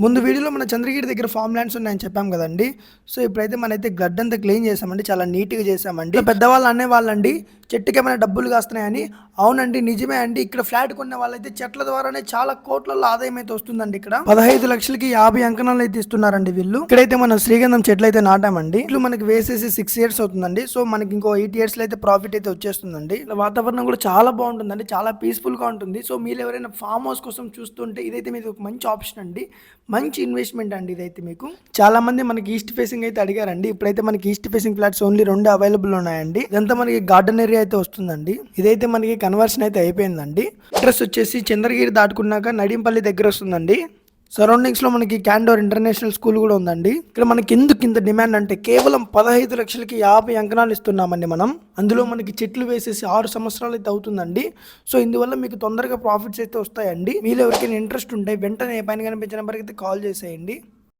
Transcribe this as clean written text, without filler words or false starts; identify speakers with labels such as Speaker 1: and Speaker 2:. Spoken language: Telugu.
Speaker 1: ముందు వీడియోలో మన చంద్రగిరి దగ్గర ఫామ్ ల్యాండ్స్ ఉన్నాయని చెప్పాం కదండి. సో ఇప్పుడైతే మనైతే గడ్డ అంతా క్లీన్ చేసామండి, చాలా నీట్గా చేసామండి. పెద్దవాళ్ళు అనేవాళ్ళండి చెట్టుకి ఏమైనా డబ్బులు కాస్తున్నాయని. అవునండి, నిజమే అండి. ఇక్కడ ఫ్లాట్ కొన్న వాళ్ళైతే చెట్ల ద్వారానే చాలా కోట్లలో ఆదాయం అయితే వస్తుందండి. ఇక్కడ 15 లక్షలకి 50 అంకణాలు అయితే ఇస్తున్నారండి వీళ్ళు. ఇక్కడైతే మనం శ్రీగంధం చెట్లు అయితే నాటామండి. ఇట్లు మనకి వేసేసి 6 ఇయర్స్ అవుతుందండి. సో మనకి ఇంకో 8 ఇయర్స్ లో అయితే ప్రాఫిట్ అయితే వచ్చేస్తుందండి. వాతావరణం కూడా చాలా బాగుంటుందండి, చాలా పీస్ఫుల్ గా ఉంటుంది. సో మీరు ఎవరైనా ఫామ్ హౌస్ కోసం చూస్తుంటే ఇదైతే మీకు ఒక మంచి ఆప్షన్ అండి, మంచి ఇన్వెస్ట్మెంట్ అండి. ఇదైతే మీకు చాలా మంది మనకి ఈస్ట్ ఫేసింగ్ అయితే అడిగారండి. ఇప్పుడైతే మనకి east facing flats only 2 available ఉన్నాయండి. ఇదంతా మనకి గార్డెన్ ఏరియా అయితే వస్తుందండి. ఇదైతే మనకి కన్వర్షన్ అయితే అయిపోయిందండి. అడ్రస్ వచ్చేసి చంద్రగిరి దాటుకున్నాక నడింపల్లి దగ్గర వస్తుందండి. సరౌండింగ్స్ లో మనకి క్యాండోర్ ఇంటర్నేషనల్ స్కూల్ కూడా ఉందండి. ఇక్కడ మనకి ఎందుకు ఇంత డిమాండ్ అంటే కేవలం 15 లక్షలకి 50 అంకణాలు ఇస్తున్నామండి మనం. అందులో మనకి చెట్లు వేసేసి 6 సంవత్సరాలు అయితే అవుతుందండి. సో ఇందువల్ల మీకు తొందరగా ప్రాఫిట్స్ అయితే వస్తాయండి. మీరు ఎవరికైనా ఇంట్రెస్ట్ ఉంటే వెంటనే పైన కనిపించిన నెంబర్కి అయితే కాల్ చేసేయండి.